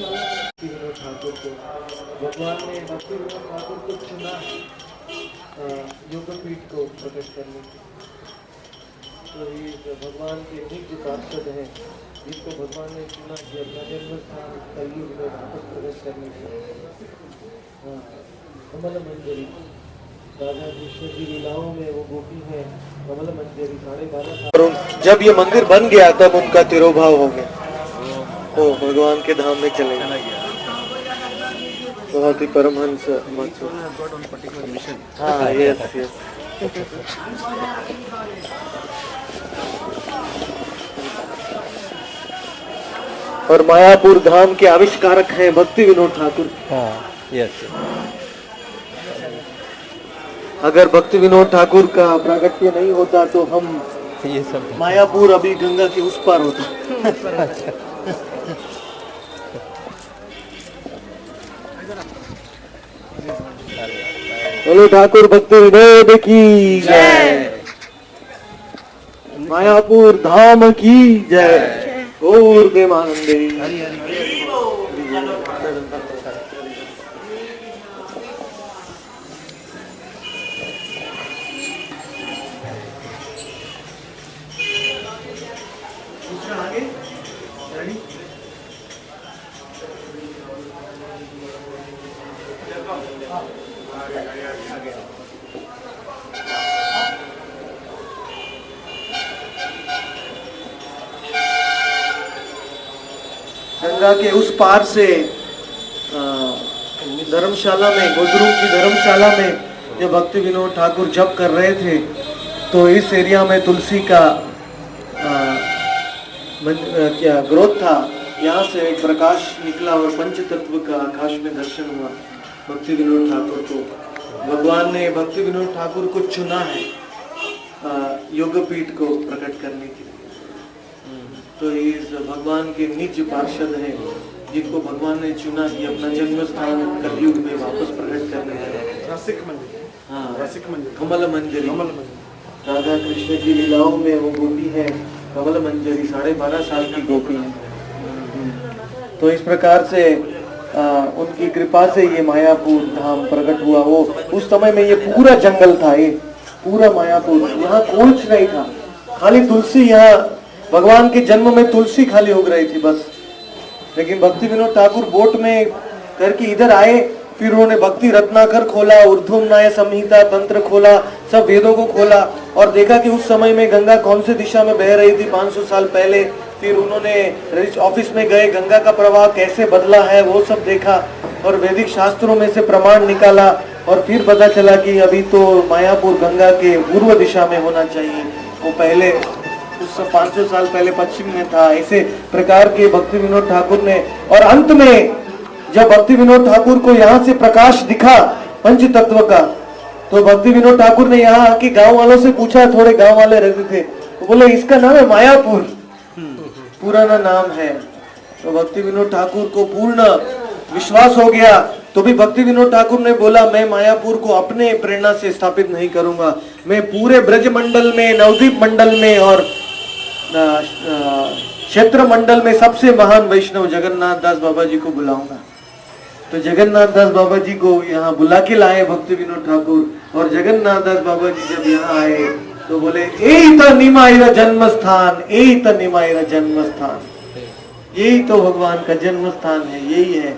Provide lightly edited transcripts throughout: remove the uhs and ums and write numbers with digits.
विनोद ठाकुर को भगवान ने भक्ति विनोद ठाकुर को चुना योगपीठ को प्रकट करने के। तो ये भगवान के निज पार्षद हैं जिसको भगवान ने चुना कि अपना जन्म स्थान कलयुग में वापस प्रकट करने के। कमल मंजरी राधा कृष्ण की लीलाओं में वो गोपी है कमल मंजरी 12.5। जब ये मंदिर बन गया तब उनका तिरोभाव हो गया, वो भगवान के धाम में चले गए। बहुत ही परमहंस हाँ यस यस। और मायापुर धाम के आविष्कारक हैं भक्ति विनोद ठाकुर। हाँ यस। अगर भक्ति विनोद ठाकुर का प्राकट्य नहीं होता तो हम ये सब मायापुर अभी गंगा के उस पार होता। बोलो ठाकुर भक्ति विनोद की जय, मायापुर धाम की जय, गौर प्रेमानंदे। गंगा के उस पार से धर्मशाला में, गुजरू की धर्मशाला में जब भक्ति विनोद ठाकुर जप कर रहे थे तो इस एरिया में तुलसी का क्या ग्रोथ था। यहाँ से एक प्रकाश निकला और पंच तत्व का आकाश में दर्शन हुआ भक्ति विनोद ठाकुर को। भगवान ने भक्ति विनोद ठाकुर को चुना है योगपीठ को प्रकट करने के लिए। तो ये भगवान के निज पार्षद हैं जिनको भगवान ने चुना कि अपना जन्म स्थान कलयुग में वापस प्रकट करने का। रसिक मंजरी, हाँ रसिक मंजरी, कमल मंजरी। राधा कृष्ण की लीलाओं में वो गोपी है कमल मंजरी, 12.5 साल की गोपी है। तो इस प्रकार से उनकी कृपा से ये मायापुर धाम प्रकट हुआ। वो उस समय में ये पूरा जंगल था, ये पूरा मायापुर, यहाँ कुछ नहीं था, खाली तुलसी। यहाँ भगवान के जन्म में तुलसी खाली उग रही थी बस। लेकिन भक्ति विनोद ठाकुर बोट में करके इधर आए, फिर उन्होंने भक्ति रत्नाकर खोला, ऊर्ध्वम न्याय संहिता तंत्र खोला, सब वेदों को खोला और देखा कि उस समय में गंगा कौन से दिशा में बह रही थी 500 साल पहले। फिर उन्होंने रजिस्ट्री ऑफिस में गए, गंगा का प्रवाह कैसे बदला है वो सब देखा और वैदिक शास्त्रों में से प्रमाण निकाला और फिर पता चला कि अभी तो मायापुर गंगा के पूर्व दिशा में होना चाहिए, वो पहले उस 500 साल पहले पश्चिम में था। ऐसे प्रकार के भक्ति विनोद ठाकुर ने, और अंत में जब भक्ति विनोद ठाकुर को यहाँ से प्रकाश दिखा पंच तत्व का, तो भक्ति विनोद ठाकुर ने यहाँ आके गांव वालों से पूछा, थोड़े गांव वाले रहते थे, तो बोले इसका नाम है मायापुर, पुराना नाम है। तो भक्ति विनोद ठाकुर को पूर्ण विश्वास हो गया। तो भी भक्ति विनोद ठाकुर ने बोला मैं मायापुर को अपने प्रेरणा से स्थापित नहीं करूंगा, मैं पूरे ब्रज मंडल में, नवद्वीप मंडल में और क्षेत्र मंडल में सबसे महान वैष्णव जगन्नाथ दास बाबा जी को बुलाऊंगा। तो जगन्नाथ दास बाबा जी को यहाँ बुला के लाए भक्ति विनोद ठाकुर, और जगन्नाथ दास बाबा जी जब यहाँ आए तो बोले यही तो निमाइरा जन्म स्थान, यही तो निमाइरा जन्म स्थान, यही तो भगवान का जन्म स्थान है, यही है।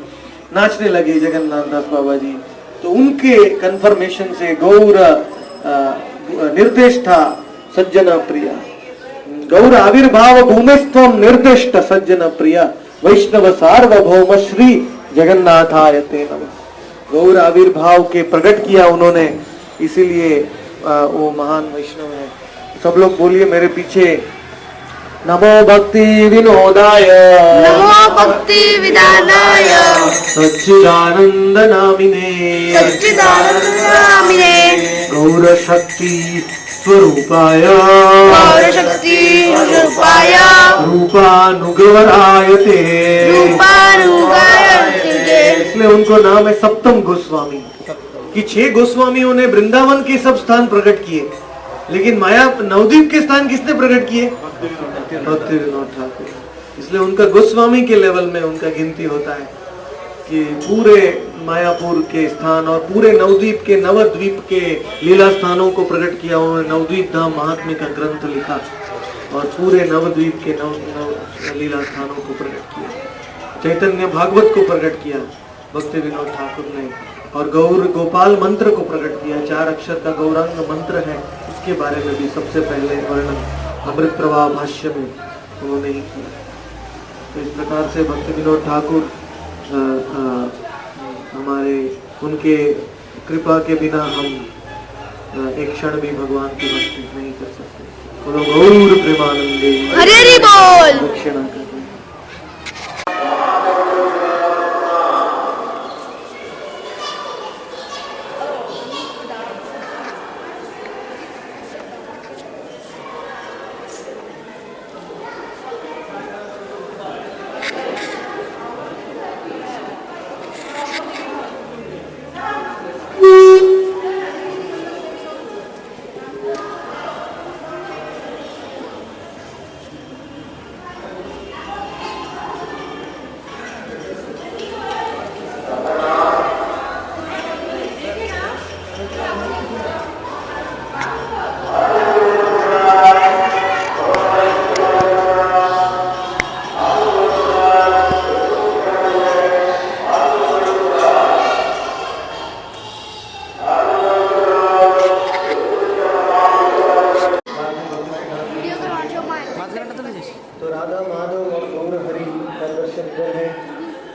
नाचने लगे जगन्नाथ दास बाबा जी। तो उनके कन्फर्मेशन से गौर निर्देश था सज्जन प्रिया, गौर आविर्भाव भूमिस्त्वम निर्दिष्ट सज्जन प्रिया, वैष्णव सार्वभौम श्री जगन्नाथायते नमः। गौर आविर्भाव के प्रकट किया उन्होंने, इसीलिए वो महान वैष्णव है। सब लोग बोलिए मेरे पीछे, नमो भक्ति विनोदाय, नमो भक्ति विदानाय, सच्चिदानंद नामिने, सच्चिदानंद नामिने, गौर शक्ति स्वरूपाय, गौर शक्ति स्वरूपाय, रूपानुगवरायते, रूपानुगवरायते। इसलिए उनको नाम है सप्तम गोस्वामी, कि 6 गोस्वामियों ने वृंदावन के सब स्थान प्रकट किए, लेकिन माया नवद्वीप के स्थान किसने प्रकट किए? भक्ति विनोद ठाकुर। इसलिए इसलिए उनका गोस्वामी के लेवल में उनका गिनती होता है कि पूरे मायापुर के स्थान और पूरे नवद्वीप के नवद्वीप के लीला स्थानों को प्रकट किया। उन्होंने नवद्वीप धाम महात्म्य का ग्रंथ लिखा और पूरे नवद्वीप के नव लीला स्थानों को प्रकट किया। चैतन्य भागवत को प्रकट किया भक्ति विनोद ठाकुर ने, और गौर गोपाल मंत्र को प्रकट किया। 4 अक्षर का गौरांग मंत्र है, इसके बारे में भी सबसे पहले वर्णन अमृत प्रवाह भाष्य में उन्होंने ही किया। तो इस प्रकार से भक्ति विनोद ठाकुर हमारे उनके कृपा के बिना हम एक क्षण भी भगवान की भक्ति नहीं कर सकते। बोलो गौर प्रेमानंदे हरे हरि बोल। दक्षिणा कर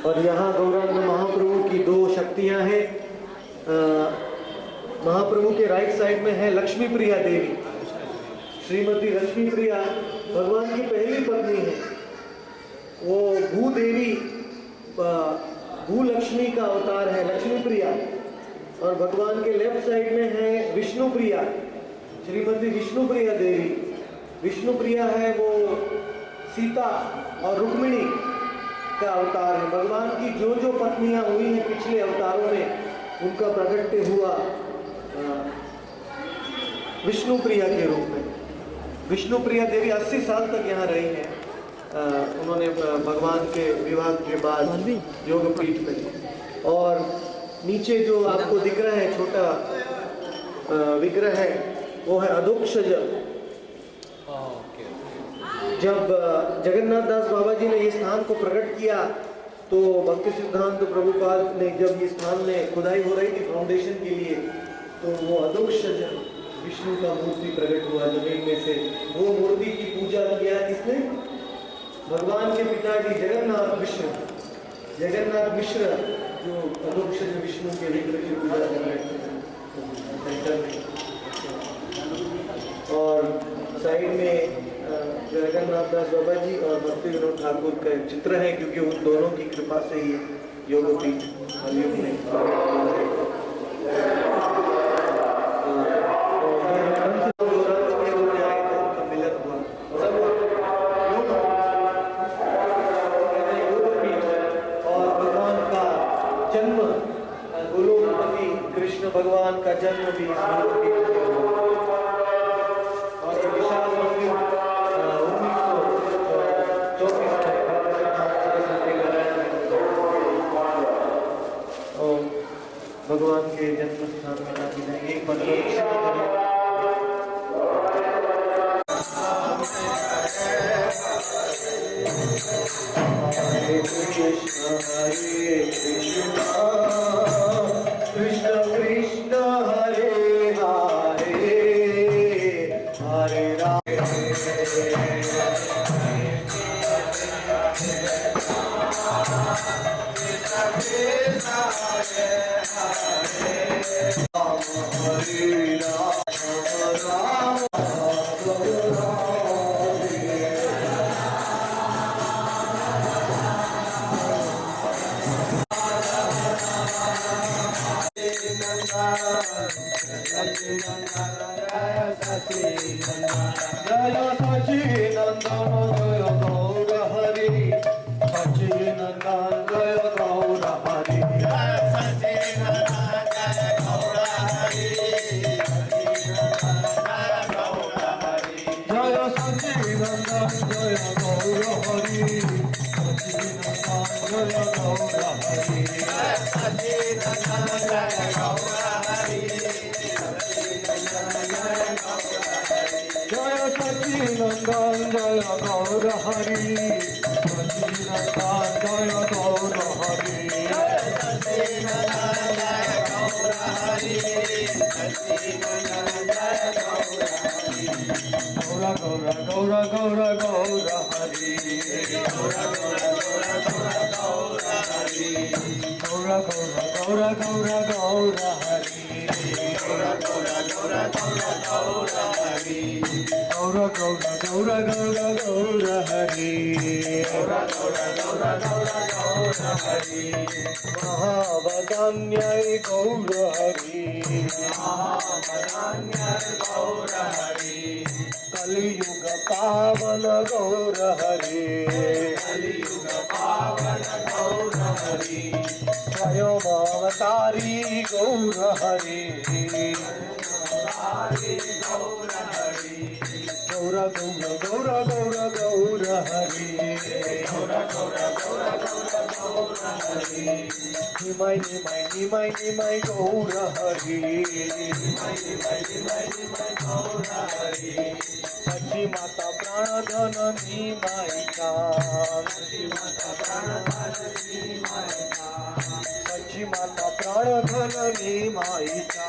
और यहाँ गौरांग महाप्रभु की 2 शक्तियां हैं। महाप्रभु के राइट साइड में है लक्ष्मी प्रिया देवी। श्रीमती लक्ष्मी प्रिया भगवान की पहली पत्नी है। वो भूदेवी भूलक्ष्मी का अवतार है लक्ष्मी प्रिया। और भगवान के लेफ्ट साइड में है विष्णु प्रिया, श्रीमती विष्णु प्रिया देवी। विष्णु प्रिया है वो सीता और रुक्मिणी का अवतार है। भगवान की जो जो पत्नियां हुई हैं पिछले अवतारों में, उनका प्रकट्य हुआ विष्णु प्रिया के रूप में। विष्णु प्रिया देवी 80 साल तक यहाँ रही हैं। उन्होंने भगवान के विवाह के बाद योगपीठ में। और नीचे जो आपको दिख रहा है छोटा विग्रह है, वो है अधोक्षज। जब जगन्नाथ दास बाबा जी ने इस स्थान को प्रकट किया तो भक्ति सिद्धांत प्रभुपाद ने, जब इस स्थान में खुदाई हो रही थी फाउंडेशन के लिए, तो वो अधोक्षज विष्णु का मूर्ति प्रकट हुआ जमीन में से। वो मूर्ति की पूजा किया किसने? भगवान के पिताजी जगन्नाथ मिश्र। जगन्नाथ मिश्र जो अधोक्षज विष्णु के विग्रह की पूजा कर रहे थे। और साइड में जगन्नाथ दास बाबा जी और भक्ति विनोद ठाकुर का एक चित्र है, क्योंकि उन दोनों की कृपा से ही योगपीठ कलयुग में मिलन हुआ। और भगवान का जन्म, गोलोकपति कृष्ण भगवान का जन्म भी भगवान के जन्म स्थान में आदि जाएंगे। एक बार हरे कृष्ण कृष्ण कृष्ण हरे हरे, हरे Ram Jaya Sachinanda Jaya Gaura Hari सच्चिनंदन जय गौर हरि सच्चिनंदन जय गौर हरि गौर गौर गौर गौर गौर हरि गौर गौर गौर गौर गौर हरि गौर गौर गौर गौर गौर हरि महावदान्याय गौर हरि कलियुग पावन गौर हरि स्वयं अवतारी गौर हरि गौर गौर गौर गौर गौर हरि निमाय निमाय निमाय निमाय गौर हरि सच्ची माता प्राणधन निमायिका सच्ची माता प्राणधन निमायिका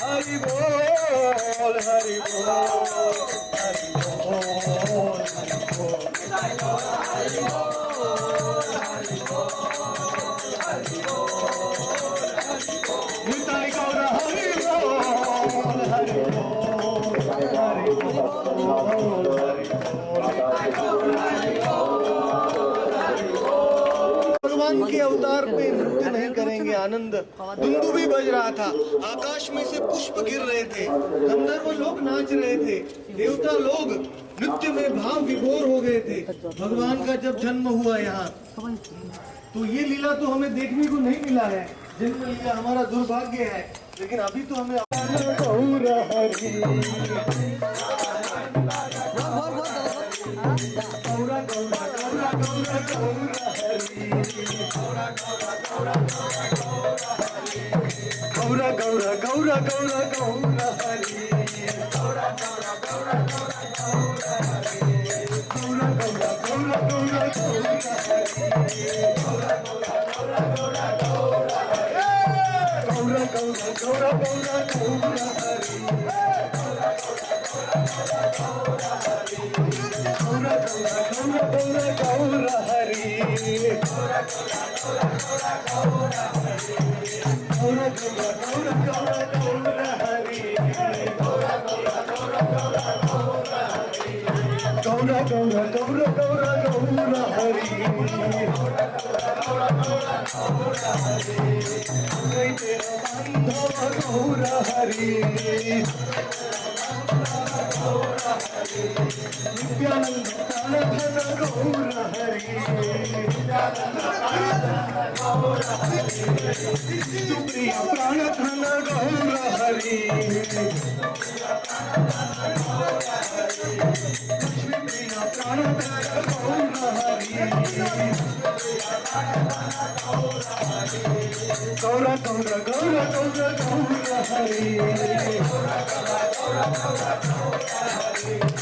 हरि बोल हरि बोल हरि बोल हरि बोल निताई गौर हरि बोल हरि बोल हरि बोल भगवान के अवतार पे नृत्य नहीं करेंगे आनंद दुंदु भी बज रहा था आकाश में से पुष्प गिर रहे थे गंधर्व लोग नाच रहे थे देवता लोग नृत्य में भाव विभोर हो गए थे भगवान का जब जन्म हुआ यहाँ तो ये लीला तो हमें देखने को नहीं मिला है जन्म लीला हमारा दुर्भाग्य है लेकिन अभी तो हमें गौर हरि गौरा गौरा गौरा गौरा गौरा हरि गौरा गौरा गौरा गौरा गौरा हरि गौरा गौरा गौरा गौरा गौरा गौरा गौरा गौरा हरि गौरा गौरा गौरा गौरा गौरा गौरा हरि गौरा गौरा गौरा गौरा हरि गौरा गौरा गौरा गौरा हरि गौरा गौरा गौरा गौरा गौरा हरि गौरा हरि नित्यानंद प्राणधन गौर हरि सुप्रिय प्राणधन गौर हरि लक्ष्मीप्रिय प्राणधन गौर हरि गौर गौर गौर गौर गौर हरि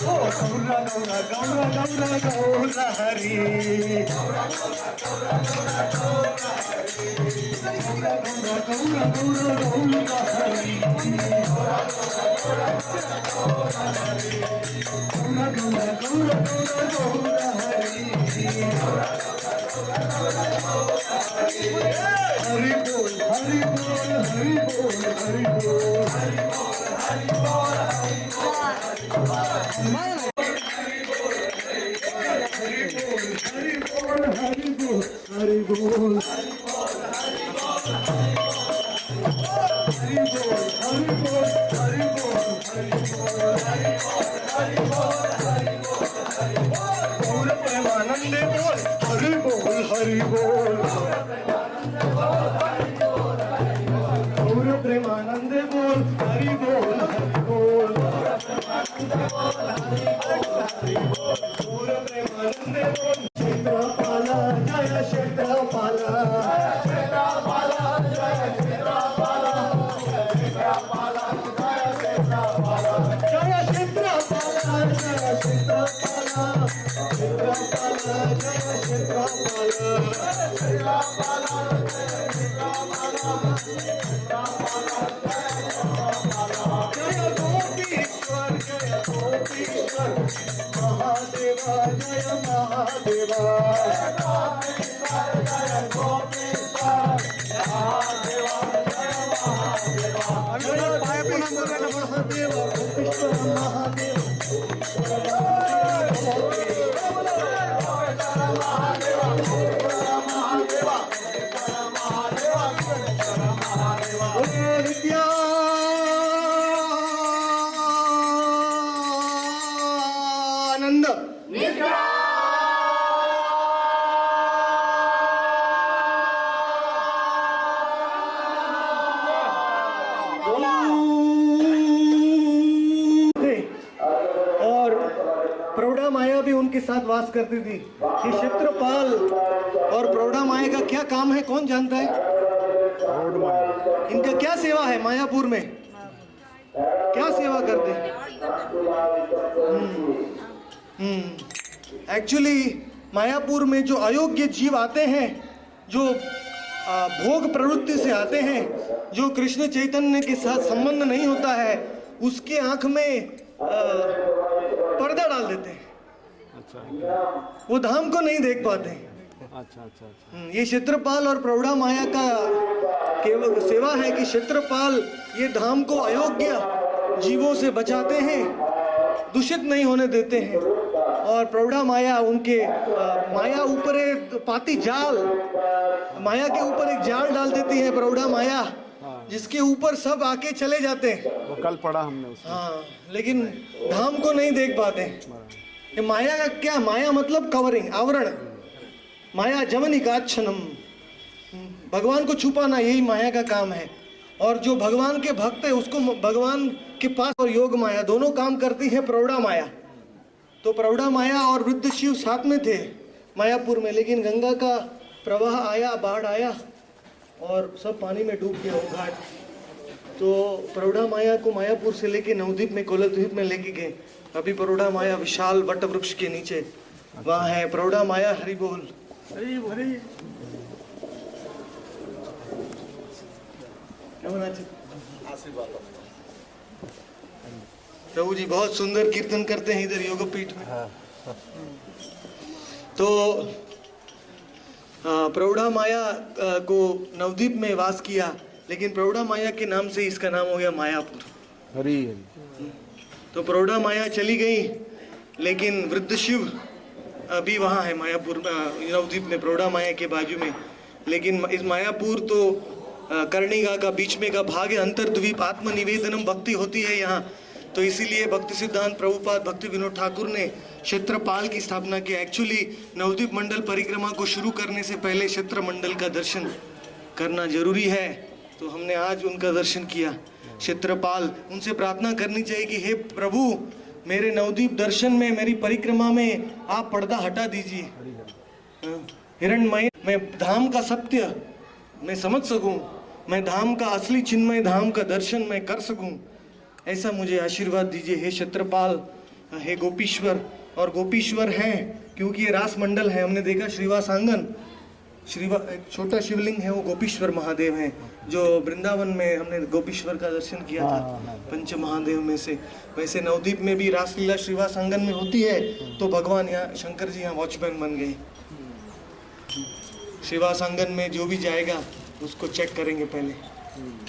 गौरा गौरा गौरा गौरा गौरा हरि गौरा गौरा गौरा गौरा गौरा गौरा हरि गौरा गौरा गौरा गौरा गौरा हरि हरि बोल हरि बोल हरि बोल हरि बोल हरि बोल हरि बोल हरि बोल हरि बोल गौर प्रेमानंदे बोल हरि बोल हरि बोल गौर प्रेमानंदे बोल हरि बोल हरि बोल गौर प्रेमानंद बोल क्षेत्रपाला जय क्षेत्रपाला क्षेत्रपाला जय क्षेत्रपाला क्षेत्रपाला जय क्षेत्रपाला जय क्षेत्रपाला जय क्षेत्रपाला क्षेत्रपाला जय क्षेत्रपाला क्षेत्रपाला जय गोपीश्वर महादेवा जय महादेवा जय गोपीश्वर महादेवा जय महादेवा महादेवा गोपीश्वर महादेव नित्यानंद और प्रौढ़ा माया भी उनके साथ वास करती थी। ये क्षेत्रपाल और प्रौढ़ा माया का क्या काम है, कौन जानता है? इनका क्या सेवा है मायापुर में, क्या सेवा करते हैं? एक्चुअली मायापुर में जो अयोग्य जीव आते हैं, जो भोग प्रवृत्ति से आते हैं, जो कृष्ण चैतन्य के साथ संबंध नहीं होता है, उसके आंख में पर्दा डाल देते हैं। अच्छा, वो धाम को नहीं देख पाते। अच्छा। ये क्षेत्रपाल और प्रौढ़ा माया का केवल सेवा है कि क्षेत्रपाल ये धाम को अयोग्य जीवों से बचाते हैं, दूषित नहीं होने देते हैं। और प्रौढ़ा माया उनके माया ऊपर एक पाती जाल, माया के ऊपर एक जाल डाल देती है प्रौढ़ा माया, जिसके ऊपर सब आके चले जाते हैं। वो कल पढ़ा हमने उसमें। हाँ, लेकिन धाम को नहीं देख पाते। ये माया का क्या, माया मतलब कवरिंग, आवरण। माया जवनिकाच्छनम, भगवान को छुपाना, यही माया का काम है। और जो भगवान के भक्त है उसको भगवान के पास, और योग माया दोनों काम करती है प्रौढ़ा माया। तो प्रौढ़ा माया और वृद्ध शिव साथ में थे मायापुर में, लेकिन गंगा का प्रवाह आया, बाढ़ आया और सब पानी में डूब गया वो घाट। तो प्रौढ़ा माया को मायापुर से लेके नवद्वीप में, कोलद्वीप में लेके गए। अभी प्रौढ़ा माया विशाल वट वृक्ष के नीचे वहाँ है प्रौढ़ा माया। हरि बोल, हरि हरि। प्रभु जी बहुत सुंदर कीर्तन करते हैं इधर योगपीठ में। तो प्रौढ़ा माया को नवद्वीप में वास किया, लेकिन प्रौढ़ा माया के नाम से इसका नाम हो गया मायापुर। हरी। तो प्रौढ़ा माया चली गई, लेकिन वृद्ध शिव अभी वहाँ है मायापुर नवद्वीप में, प्रौढ़ा माया के बाजू में। लेकिन इस मायापुर तो कर्णिका का बीच में का भाग है, अंतर्द्वीप, आत्मनिवेदनम भक्ति होती है यहाँ। तो इसीलिए भक्ति सिद्धांत प्रभुपाद भक्ति विनोद ठाकुर ने क्षेत्रपाल की स्थापना की। एक्चुअली नवद्वीप मंडल परिक्रमा को शुरू करने से पहले क्षेत्र मंडल का दर्शन करना जरूरी है, तो हमने आज उनका दर्शन किया। क्षेत्रपाल, उनसे प्रार्थना करनी चाहिए कि हे प्रभु, मेरे नवद्वीप दर्शन में, मेरी परिक्रमा में आप पर्दा हटा दीजिए। हिरण्मय, मैं धाम का सत्य मैं समझ सकूं, मैं धाम का असली चिन्मय धाम का दर्शन मैं कर सकूं, ऐसा मुझे आशीर्वाद दीजिए हे क्षेत्रपाल, हे गोपीश्वर। और गोपीश्वर हैं क्योंकि ये रास मंडल है। हमने देखा श्रीवास आंगन, एक छोटा शिवलिंग है, वो गोपीश्वर महादेव हैं। जो वृंदावन में हमने गोपीश्वर का दर्शन किया था, पंच महादेव में से। वैसे नवद्वीप में भी रासलीला श्रीवास आंगन में होती है, तो भगवान यहाँ शंकर जी यहाँ वॉचमैन बन गए। श्रीवास आंगन में जो भी जाएगा उसको चेक करेंगे पहले,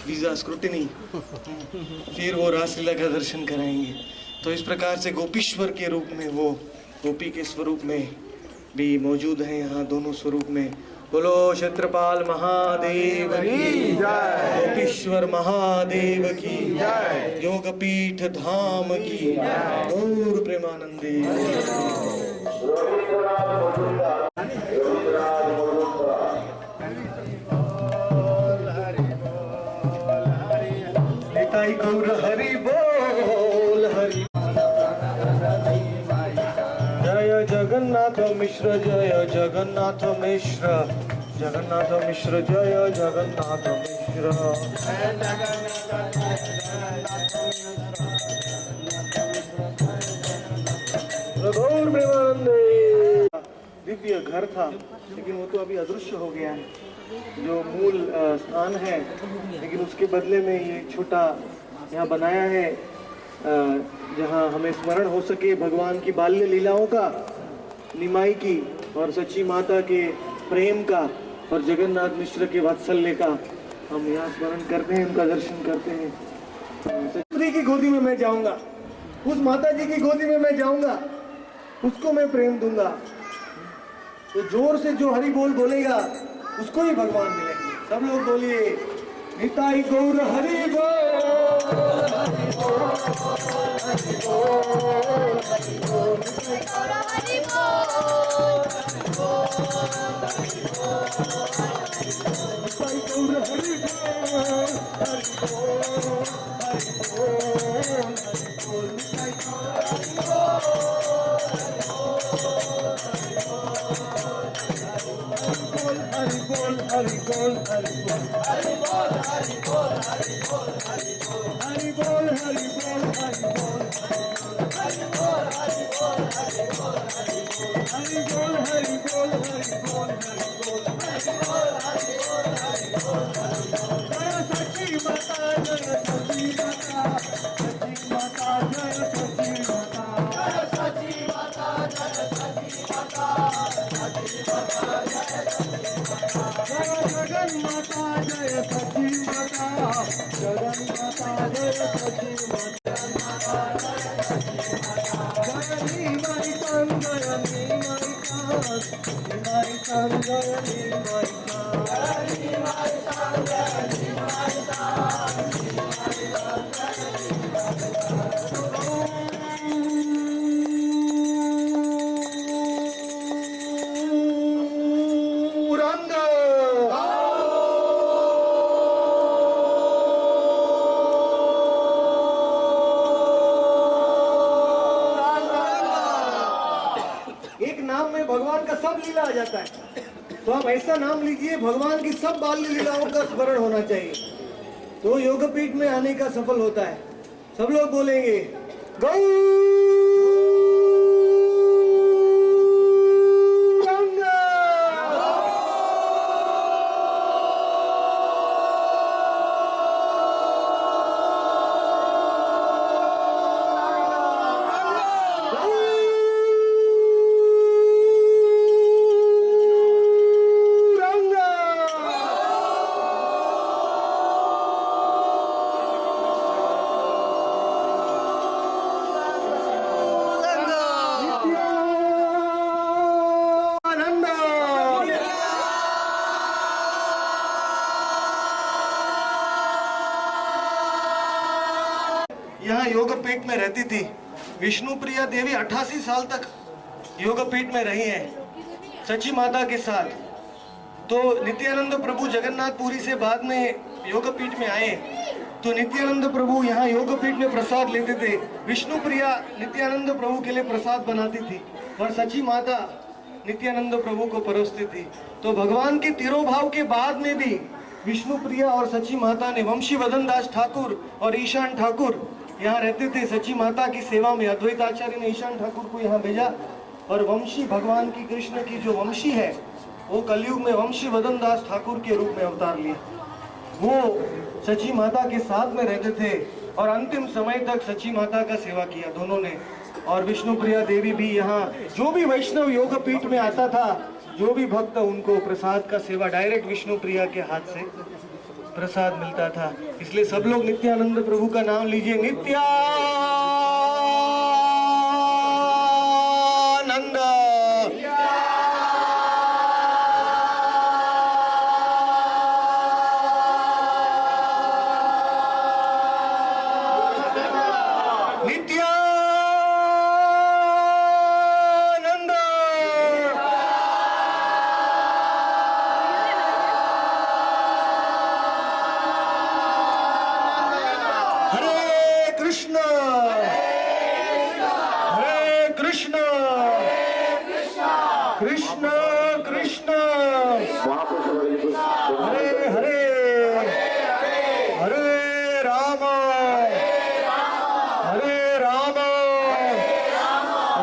वीजा स्क्रूटिनी, फिर वो रासलीला का दर्शन कराएंगे। तो इस प्रकार से गोपीश्वर के रूप में, वो गोपी के स्वरूप में भी मौजूद हैं यहाँ दोनों स्वरूप में। बोलो क्षेत्रपाल महादेव की जय, गोपीश्वर महादेव की जय, योगपीठ धाम की गौर प्रेमानंदे। निताई गौर हरि बोल, हरि जय जगन्नाथ मिश्र जय जगन्नाथ मिश्र जगन्नाथ मिश्र जय जगन्नाथ मिश्र गौर प्रेमानंदे। दिव्य घर था लेकिन वो तो अभी अदृश्य हो गया है, जो मूल स्थान है, लेकिन उसके बदले में ये छोटा यहाँ बनाया है जहाँ हमें स्मरण हो सके भगवान की बाल्य लीलाओं का, निमाई की और सच्ची माता के प्रेम का और जगन्नाथ मिश्र के वात्सल्य का हम यहाँ स्मरण करते हैं, उनका दर्शन करते हैं। सच्ची की गोदी में मैं जाऊंगा, उस माता जी की गोदी में मैं जाऊंगा, उसको मैं प्रेम दूंगा। तो जोर से जो हरि बोल बोलेगा उसको ही भगवान मिलेंगे। सब लोग बोलिए निताई गौर हरि भगवान का सब लीला आ जाता है। तो आप ऐसा नाम लीजिए भगवान की सब बाल लीलाओं का स्मरण होना चाहिए, तो योगपीठ में आने का सफल होता है। सब लोग बोलेंगे यहाँ योगपीठ में रहती थी विष्णु प्रिया देवी। 88 साल तक योगपीठ में रही हैं सच्ची माता के साथ। तो नित्यानंद प्रभु जगन्नाथपुरी से बाद में योगपीठ में आए, तो नित्यानंद प्रभु यहाँ योगपीठ में प्रसाद लेते थे। विष्णु प्रिया नित्यानंद प्रभु के लिए प्रसाद बनाती थी और सच्ची माता नित्यानंद प्रभु को परोसती थी। तो भगवान के तिरोभाव के बाद में भी विष्णु प्रिया और सच्ची माता ने वंशी वदन दास ठाकुर और ईशान ठाकुर यहाँ रहते थे सच्ची माता की सेवा में। अद्वैत आचार्य ने ईशान ठाकुर को यहाँ भेजा और वंशी भगवान की कृष्ण की जो वंशी है वो कलयुग में वंशी वदन दास ठाकुर के रूप में अवतार लिए। वो सच्ची माता के साथ में रहते थे और अंतिम समय तक सच्ची माता का सेवा किया दोनों ने। और विष्णु प्रिया देवी भी यहाँ, जो भी वैष्णव योगपीठ में आता था, जो भी भक्त, उनको प्रसाद का सेवा डायरेक्ट विष्णु प्रिया के हाथ से प्रसाद मिलता था। इसलिए सब लोग नित्यानंद प्रभु का नाम लीजिए, नित्यानंद। कृष्ण कृष्ण कृष्ण हरे हरे हरे राम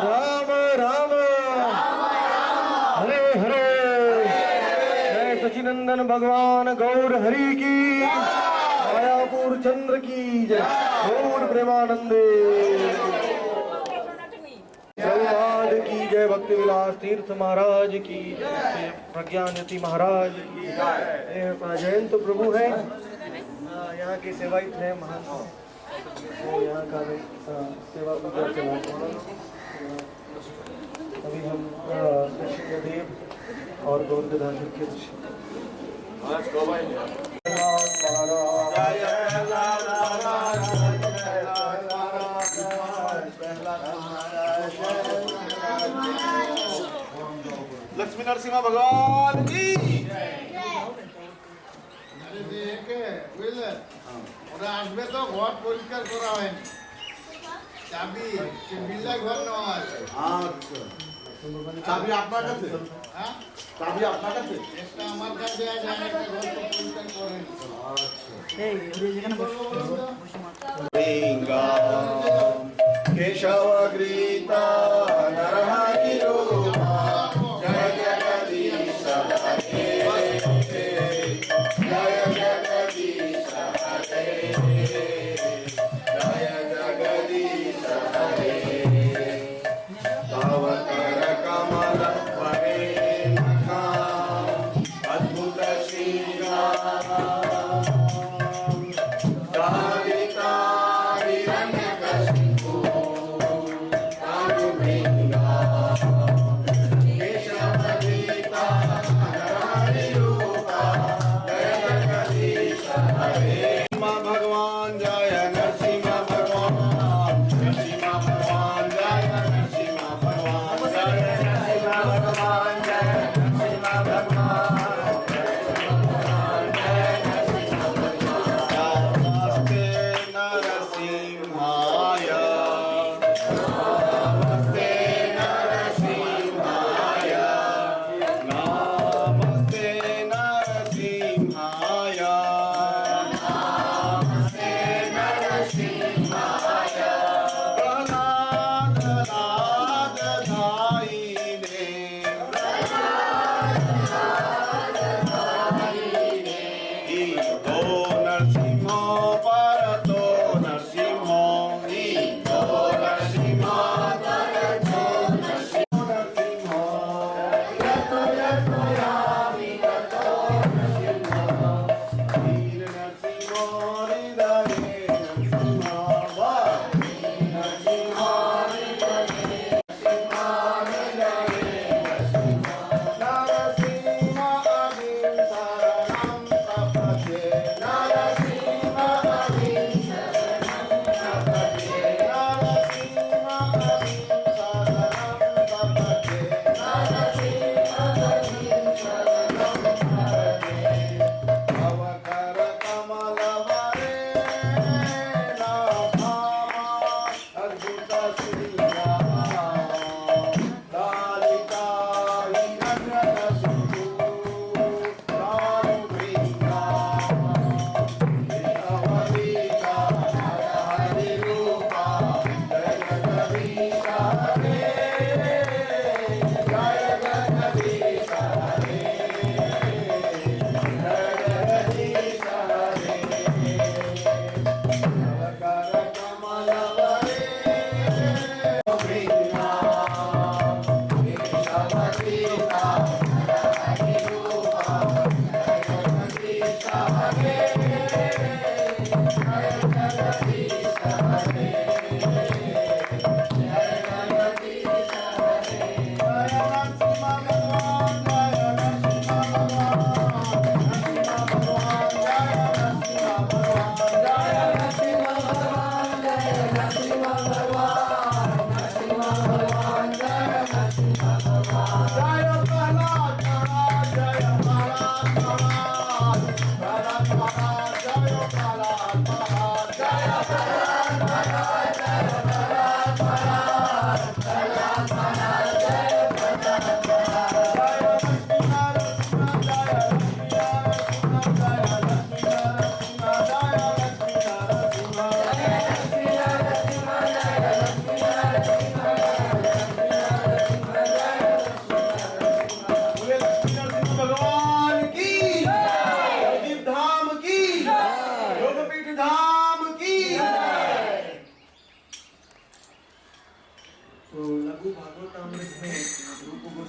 राम राम हरे हरे। जय सचिनंदन भगवान गौर हरि की, मायापुर चंद्र की जय, गौर प्रेमानंदे प्रभुपाद की जय, भक्ति विलास तीर्थ महाराज की जय, प्रज्ञानति महाराज की जय। जयंत प्रभु है, यहाँ के सेवायत है महान, यहाँ का सेवा पूजा चलाते हैं। अभी हम देव और गौर गदाधर के दर्शन लक्ष्मी नरसिंह भगवान की। ওরা আসবে তো ঘর পরিষ্কার করা হয়নি, চাবি বিল্লা ঘর নেওয়া আছে। আচ্ছা, চাবি আপনার কাছে? হ্যাঁ, চাবি আপনার কাছে? একটা আমার কাছে আছে, আরেকটা ঘর তো পরিষ্কার করেনি। केशव गीता नरहरि रूपा जय जगदीश हरे, जय जगदीश हरे, जय जगदीश हरे। तव कर कमल परे नखा अद्भुत श्रीराम, दारिका हिरण्यकशिपु कारुणिका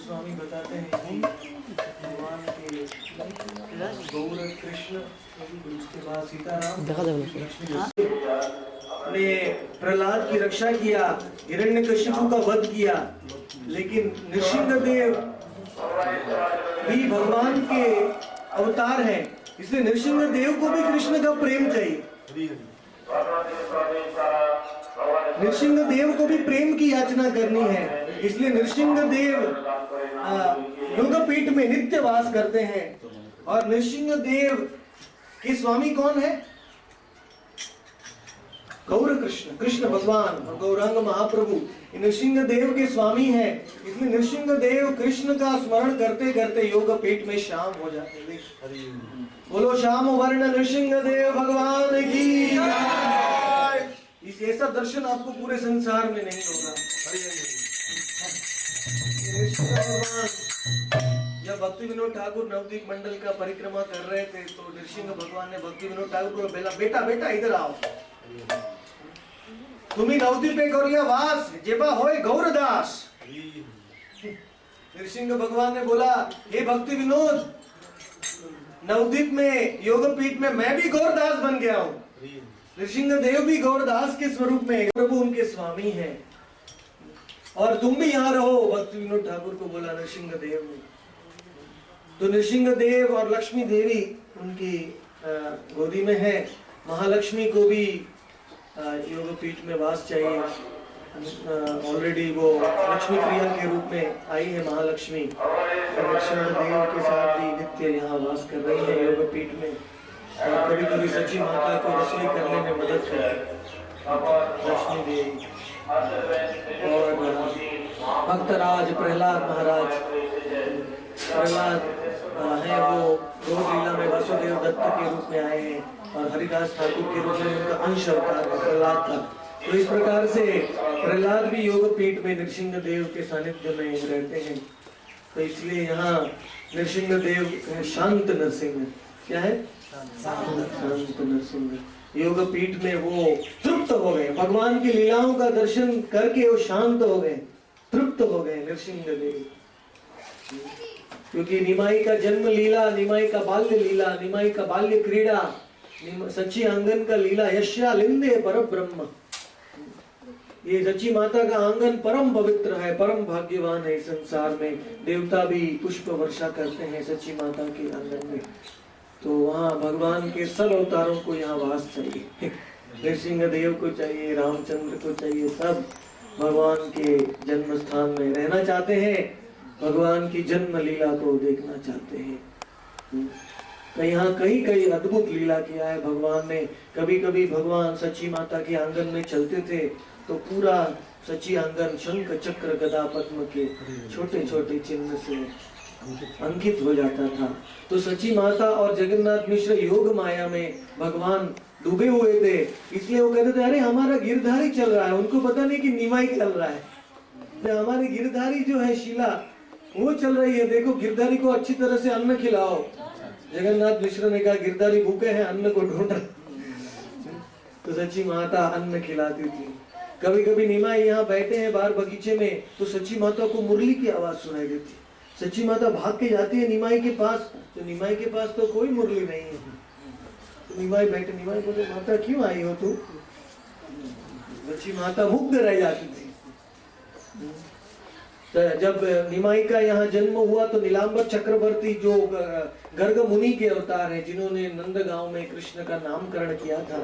गोस्वामी बताते हैं कि भगवान के गौर कृष्ण, उसके बाद सीताराम ने प्रहलाद की रक्षा किया, हिरण्यकशिपु का वध किया, लेकिन नृसिंहदेव भी भगवान के अवतार हैं, इसलिए नृसिंहदेव को भी कृष्ण का प्रेम चाहिए। नृसिंहदेव को भी प्रेम की याचना करनी है, इसलिए नृसिंहदेव योगपीठ में नित्य वास करते हैं। और नृसिंहदेव के स्वामी कौन है? गौर कृष्ण, कृष्ण भगवान और गौरांग महाप्रभु नृसिंहदेव के स्वामी हैं, इसलिए नृसिंहदेव कृष्ण का स्मरण करते करते योगपीठ में शाम हो जाते हैं। बोलो श्याम वर्ण नृसिंहदेव भगवान की। इस ऐसा दर्शन आपको पूरे संसार में नहीं होगा। जब भक्ति विनोद ठाकुर नवदीप मंडल का परिक्रमा कर रहे थे तो नृसिंह भगवान ने भक्ति विनोद ठाकुर को बोला, बेटा बेटा इधर आओ, तुम्ही नवदीपे करिया वास जेबा होय गौरदास। नृसिंह भगवान ने बोला, हे भक्ति विनोद, नवदीप में योगपीठ में मैं भी गौरदास बन गया हूँ। नृसिंहदेव भी गौरदास के स्वरूप में प्रभु उनके स्वामी हैं, और तुम भी यहाँ रहो, भक्ति विनोद ठाकुर को बोला नृसिंहदेव ने। तो नृसिंहदेव और लक्ष्मी देवी उनकी गोदी में है। महालक्ष्मी को भी योगपीठ में वास चाहिए। ऑलरेडी वो लक्ष्मी प्रिया के रूप में आई है महालक्ष्मी, देव के साथ भी नित्य यहाँ वास कर रही है योगपीठ में। और कभी कभी सची माता को रसोई करने में मदद करती लक्ष्मी देवी। और भक्तराज प्रहलाद महाराज, प्रहलाद है वो रोज लीला में वासुदेव दत्त के रूप में आए हैं, और हरिदास ठाकुर के रूप में उनका अंश अवतार है प्रहलाद का। तो इस प्रकार से प्रहलाद भी योगपीठ में नृसिंहदेव के सानिध्य में रहते हैं। तो इसलिए यहाँ नृसिंहदेव शांत नरसिंह, क्या है? शांत नरसिंह। योगपीठ में वो तृप्त हो गए, भगवान की लीलाओं का दर्शन करके वो शांत हो गए, तृप्त हो गए नृसिंहदेव। क्योंकि निमाई का जन्म लीला, निमाई का बाल्य लीला, निमाई का बाल्य क्रीड़ा, सच्ची आंगन का लीला, यश्या लिंदे परम ब्रह्म। ये सच्ची माता का आंगन परम पवित्र है, परम भाग्यवान है। संसार में देवता भी पुष्प वर्षा करते हैं सच्ची माता के आंगन में। तो वहाँ भगवान के सब अवतारों को यहाँ वास चाहिए। नृसिंहदेव को चाहिए, रामचंद्र को चाहिए, सब भगवान के जन्म स्थान में रहना चाहते हैं, भगवान की जन्म लीला को देखना चाहते हैं। यहाँ कई अद्भुत लीला किया है भगवान ने। कभी कभी भगवान सच्ची माता के आंगन में चलते थे तो पूरा सच्ची आंगन शंख चक्र गदा पद्म के छोटे छोटे चिन्ह से अंकित हो जाता था। तो सच्ची माता और जगन्नाथ मिश्र योग माया में भगवान डूबे हुए थे, इसलिए वो कहते थे, अरे हमारा गिरधारी चल रहा है। उनको पता नहीं कि निमाई चल रहा है, तो हमारी गिरधारी जो है शीला वो चल रही है, देखो गिरधारी को अच्छी तरह से अन्न खिलाओ। जगन्नाथ मिश्र ने कहा, गिरधारी भूखे हैं, अन्न को ढूंढ रहे। तो सच्ची माता अन्न खिलाती थी। कभी कभी निमाई यहाँ बैठे हैं बाहर बगीचे में, तो सच्ची माता को मुरली की आवाज सुनाई देती। सच्ची माता भाग के जाती है निमाई के पास, तो निमाई के पास तो कोई मुरली नहीं है। तो निमाई बैठे, निमाई बोले, माता क्यों आई हो तू? सच्ची माता मुग्ध रह जाती थी। जब निमाई का यहाँ जन्म हुआ तो नीलांबर चक्रवर्ती जो गर्ग मुनि के अवतार हैं, जिन्होंने नंदगांव में कृष्ण का नामकरण किया था,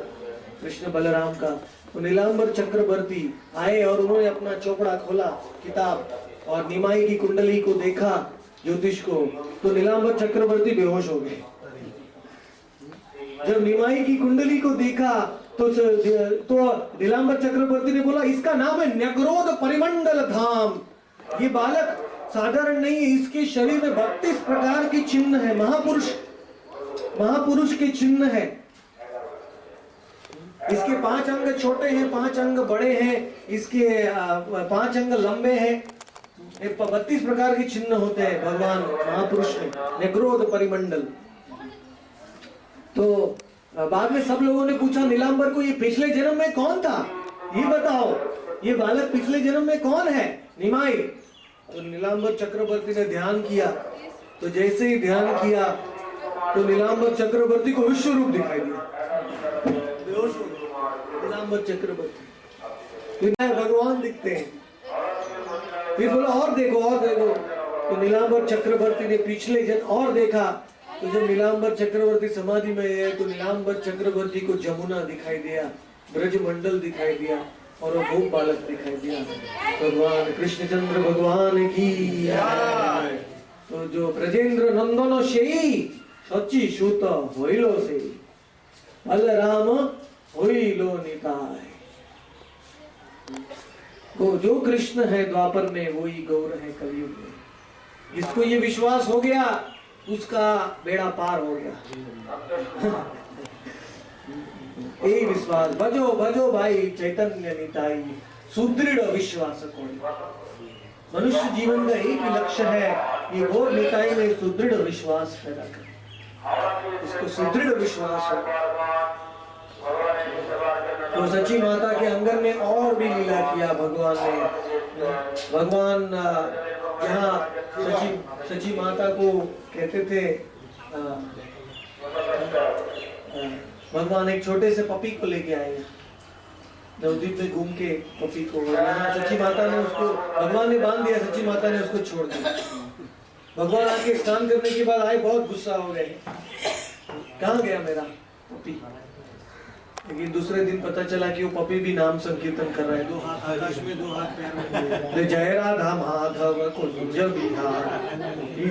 कृष्ण बलराम का, तो नीलांबर चक्रवर्ती आए और उन्होंने अपना चोपड़ा खोला किताब और निमाई की कुंडली को देखा, ज्योतिष को, तो नीलांबर चक्रवर्ती बेहोश हो गए। जब निमाई की कुंडली को देखा तो नीलांबर चक्रवर्ती ने बोला, इसका नाम है न्यग्रोध परिमंडल धाम। ये बालक साधारण नहीं है, इसके शरीर में 32 प्रकार के चिन्ह है, महापुरुष के चिन्ह है। इसके 5 अंग छोटे हैं, 5 अंग बड़े हैं, इसके 5 अंग लंबे हैं। 32 प्रकार के चिन्ह होते हैं भगवान महापुरुष में, न्यग्रोध परिमंडल। तो बाद में सब लोगों ने पूछा नीलांबर को, ये पिछले जन्म में कौन था, ये बताओ, ये बालक पिछले जन्म में कौन है? निमाई। तो नीलांबर चक्रवर्ती ने ध्यान किया, तो जैसे ही ध्यान किया तो नीलांबर चक्रवर्ती को विश्व रूप दिखाई दिया, बेहोश हो गए नीलांबर चक्रवर्ती। फिर भगवान दिखते हैं, फिर बोला और देखो और देखो, तो नीलांबर चक्रवर्ती ने पिछले जन्म और देखा, तो जब नीलांबर चक्रवर्ती समाधि में है तो नीलांबर चक्रवर्ती को जमुना दिखाई दिया, ब्रजमंडल दिखाई दिया और वो गोप बालक दिखाई दिया। भगवान कृष्णचंद्र भगवान की जय। तो जो ब्रजेंद्र नंदन शेई सच्ची सूत होइलो से बलराम होइलो निताय। वो जो कृष्ण है द्वापर में वही गौर है कलयुग में। जिसको ये विश्वास हो गया उसका बेड़ा पार हो गया। यही विश्वास, भजो भजो भाई चैतन्य निताई, सुदृढ़ विश्वास को। मनुष्य जीवन का एक ही लक्ष्य है कि वो निताई में सुदृढ़ विश्वास पैदा करे, इसको सुदृढ़ विश्वास हो। तो सच्ची माता के अंगन में और भी लीला किया भगवान ने। भगवान यहाँ सच्ची माता को कहते थे, भगवान एक छोटे से पपी को लेके आए नवद्वीप में घूम के पपी को, यहाँ सच्ची माता ने उसको, भगवान ने बांध दिया, सच्ची माता ने उसको छोड़ दिया। भगवान आके स्नान करने के बाद आए, बहुत गुस्सा हो गए, कहाँ गया मेरा पपी। लेकिन दूसरे दिन पता चला कि वो पपी भी नाम संकीर्तन कर रहा है, 2 हाथ आकाश में 2 हाथ पैर में, जय राधा माधव कुंज बिहार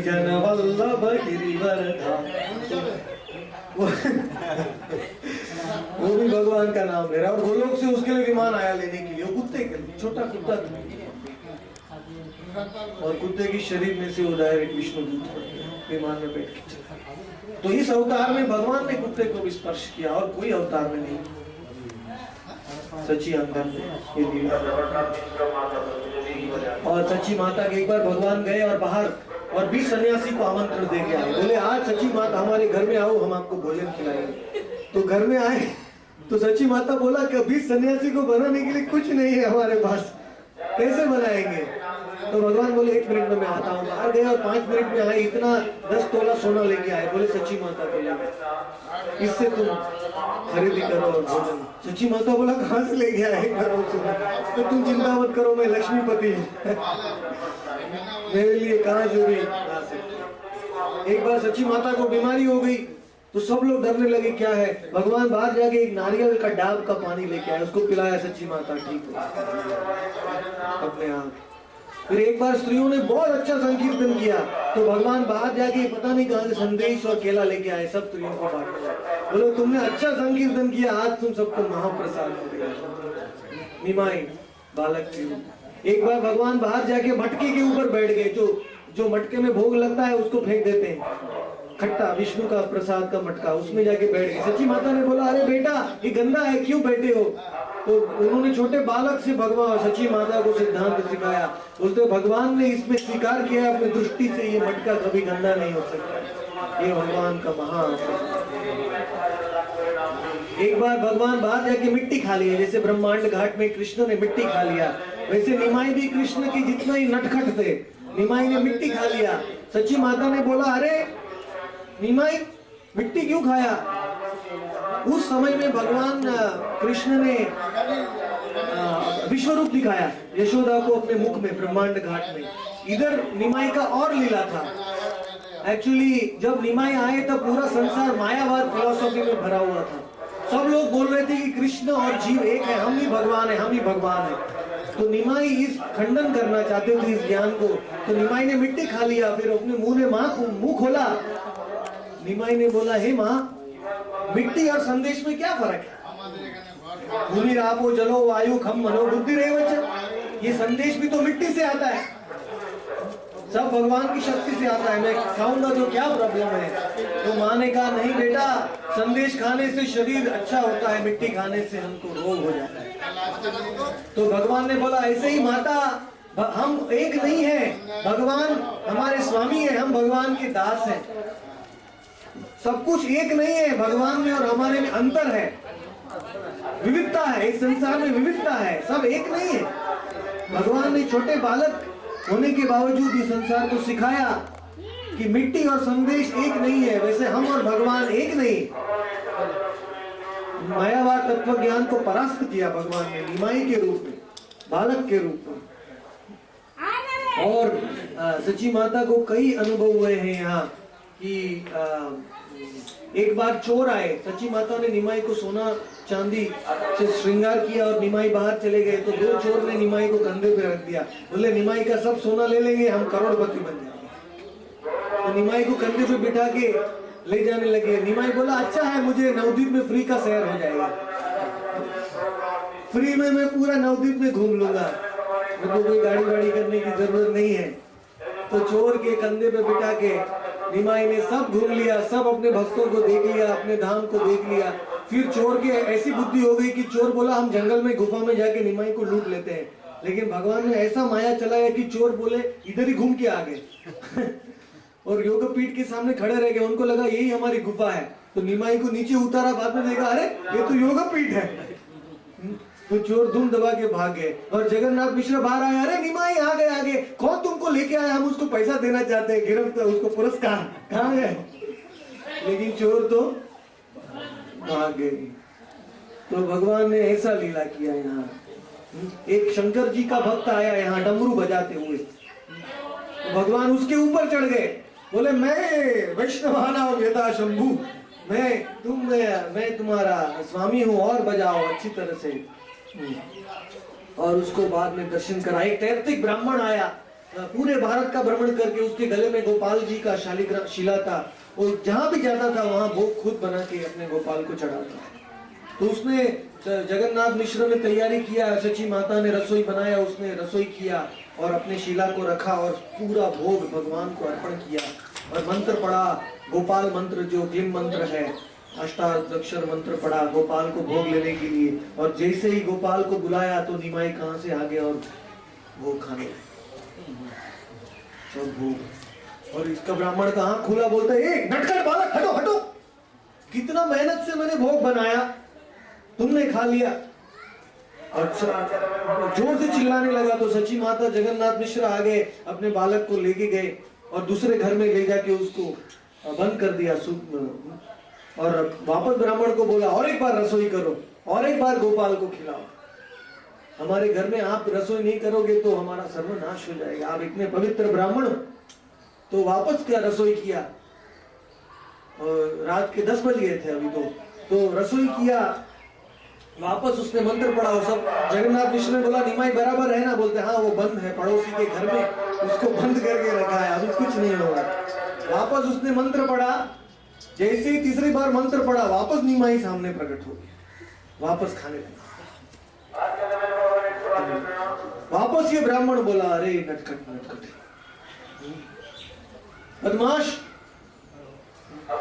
जन वल्लभ गिरिवरधाम। वो भी भगवान का नाम ले रहा है। और गोलोक से उसके लिए विमान आया लेने के लिए, वो कुत्ते के लिए, छोटा कुत्ता और कुत्ते की शरीर में से वो डायरेक्ट विष्णु दूत विमान में बैठ के चला। तो इस अवतार में भगवान ने कुत्ते को भी स्पर्श किया और कोई अवतार में नहीं। सच्ची अंगन में ये लीला। और सच्ची माता के एक बार भगवान गए और बाहर और 20 सन्यासी को आमंत्रण दे के आए, बोले आज सच्ची माता हमारे घर में आओ, हम आपको भोजन खिलाएंगे। तो घर में आए तो सच्ची माता बोला कि 20 सन्यासी को बनाने के लिए कुछ नहीं है हमारे पास, कैसे बनाएंगे। तो भगवान बोले 1 मिनट में मैं आता हूँ। बाहर गए और 5 मिनट में आए, इतना 10 तोला सोना लेके आए। बोले सच्ची माता को ले, इससे तुम खरीदी करो और भोजन। सच्ची माता बोला कहाँ से ले गया है घरों से, तो तुम चिंता मत करो, मैं लक्ष्मीपति मेरे लिए कहाँ से भी। एक बार सच्ची माता को बीमारी हो गई तो सब लोग डरने लगे, क्या है। भगवान बाहर जाके एक नारियल का डाब का पानी लेके आए, उसको पिलाया, सच्ची माता ठीक हो अपने आप। फिर एक बार स्त्रियों ने बहुत अच्छा संकीर्तन किया तो भगवान बाहर जाके पता नहीं कहां से संदेश और केला लेके आए, सब स्त्रियों को बांटे। बोलो तुमने अच्छा संकीर्तन किया, आज तुम सबको महाप्रसाद हो गया। निमाई बालक की। एक बार भगवान बाहर जाके मटके के ऊपर बैठ गए, जो मटके में भोग लगता है उसको फेंक देते हैं, खट्टा विष्णु का प्रसाद का मटका, उसमें जाके बैठ गए। सच्ची माता ने बोला अरे बेटा ये गंदा है, क्यों बैठे हो। तो उन्होंने छोटे बालक से भगवान सच्ची माता को सिद्धांत सिखाया। बोलते भगवान ने इसमें स्वीकार किया अपनी दृष्टि से, ये मटका कभी गंदा नहीं हो सकता, ये भगवान का महान। एक बार भगवान बाहर जाके मिट्टी खा लिया, जैसे ब्रह्मांड घाट में कृष्ण ने मिट्टी खा लिया, वैसे निमाई भी कृष्ण की जितना ही नटखट थे, निमाई ने मिट्टी खा लिया। सच्ची माता ने बोला अरे निमाई मिट्टी क्यों खाया। उस समय में भगवान कृष्ण ने विश्व रूप दिखाया यशोदा को अपने मुख में ब्रह्मांड घाट में। इधर निमाई का और लीला था। एक्चुअली जब निमाई आए तब पूरा संसार मायावाद फिलॉसफी में भरा हुआ था। सब लोग बोल रहे थे कि कृष्ण और जीव एक है, हम ही भगवान है, हम ही भगवान है। तो निमाई इस खंडन करना चाहते थे इस ज्ञान को, तो निमाई ने मिट्टी खा लिया। फिर अपने मुंह में मुंह खोला। निमाई ने बोला हे माँ, मिट्टी और संदेश में क्या फर्क है। भूमि रापो जलो वायु खम मनो बुद्धि रेवच, ये संदेश भी तो मिट्टी से आता है, सब भगवान की शक्ति से आता है, मैं खाऊंगा तो क्या प्रॉब्लम है। तो माँ ने कहा नहीं बेटा, संदेश खाने से शरीर अच्छा होता है, मिट्टी खाने से हमको रोग हो जाता है। तो भगवान ने बोला ऐसे ही माता, हम एक नहीं है, भगवान हमारे स्वामी है, हम भगवान के दास हैं। सब कुछ एक नहीं है, भगवान में और हमारे में अंतर है, विविधता है, इस संसार में विविधता है, सब एक नहीं है। भगवान ने छोटे बालक होने के बावजूद ये संसार को सिखाया कि मिट्टी और संदेश एक नहीं है, वैसे हम और भगवान एक नहीं। मायावाद तत्व ज्ञान को परास्त किया भगवान ने निमाई के रूप में, बालक के रूप में। और सची माता को कई अनुभव हुए हैं यहाँ कि एक बार चोर आए, सची माता ने निमाई को सोना चांदी से श्रृंगार किया और निमाई बाहर चले गए तो दो चोर ने निमाई को कंधे पे रख दिया, बोले निमाई का सब सोना ले लेंगे, हम करोड़पति बन जाएंगे। तो निमाई को कंधे पे बिठा के ले जाने लगे। निमाई बोला अच्छा है, मुझे नवद्वीप में फ्री का सैर हो जाएगा, फ्री में मैं पूरा नवद्वीप में घूम लूंगा, मेरे को कोई गाड़ी वाड़ी करने की जरूरत नहीं है। तो चोर के कंधे पे बिठा के निमाई ने सब घूम लिया, सब अपने भक्तों को देख लिया, अपने धाम को देख लिया। फिर चोर के ऐसी बुद्धि हो गई कि चोर बोला हम जंगल में गुफा में जाके निमाई को लूट लेते हैं, लेकिन भगवान ने ऐसा माया चलाया कि चोर बोले इधर ही घूम के आ गए और योगपीठ के सामने खड़े रह गए। उनको लगा यही हमारी गुफा है, तो निमाई को नीचे उतारा, बाद में देखा अरे ये तो योगपीठ है। तो चोर धूम दबा के भाग गए और जगन्नाथ मिश्र बाहर आए, अरे निमाई आ गए आगे, कौन तुमको लेके आया, हम उसको पैसा देना चाहते हैं, गिरफ्त उसको पुरस्कार, कहाँ गए? लेकिन चोर तो भाग गए। तो भगवान ने ऐसा लीला किया यहाँ। एक शंकर जी का भक्त आया यहाँ डमरू बजाते हुए, तो भगवान उसके ऊपर चढ़ गए, बोले मैं वैष्णवानाम यथा शंभु, मैं तुम्हारा स्वामी हूँ और बजाओ अच्छी तरह से। और उसको बाद में दर्शन करा। एक तैर्तिक ब्राह्मण आया, पूरे भारत का भ्रमण करके, उसके गले में गोपाल जी का शालिग्राम शिला था, और जहां भी जाता था वहां भोग खुद बना के अपने गोपाल को चढ़ाता। तो उसने जगन्नाथ मिश्र ने तैयारी किया, सची माता ने रसोई बनाया, उसने रसोई किया और अपने शिला को रखा और पूरा भोग भगवान को अर्पण किया और मंत्र पढ़ा, गोपाल मंत्र जो ग्लिम मंत्र है, अष्टाक्षर मंत्र पढ़ा गोपाल को भोग लेने के लिए। और जैसे ही गोपाल को बुलाया तो निमाई कहां से आ गया और भोग खाने सब भोग। और इसका ब्राह्मण का आंख खुला, बोलता है ए नटखट बालक हटो हटो, कितना मेहनत से मैंने भोग बनाया, तुमने खा लिया। और जोर से चिल्लाने लगा। तो सची माता जगन्नाथ मिश्र आ गए, अपने बालक को लेके गए और दूसरे घर में ले जाके उसको बंद कर दिया। और वापस ब्राह्मण को बोला और एक बार रसोई करो, और एक बार गोपाल को खिलाओ, हमारे घर में आप रसोई नहीं करोगे तो हमारा सर्वनाश हो जाएगा, आप इतने पवित्र ब्राह्मण। तो वापस क्या रसोई किया, और रात के 10 बज गए थे अभी तो रसोई किया, वापस उसने मंत्र पढ़ा। सब जगन्नाथ मिश्र ने बोला निमाई बराबर है ना, बोलते हाँ वो बंद है पड़ोसी के घर में, उसको बंद करके रखा है, अभी कुछ नहीं होगा। वापस उसने मंत्र पढ़ा, जैसे ही तीसरी बार मंत्र पढ़ा वापस निमाई सामने प्रकट हो गई, वापस खाने लगा। वापस ये ब्राह्मण बोला अरे नटखट नटखट बदमाश,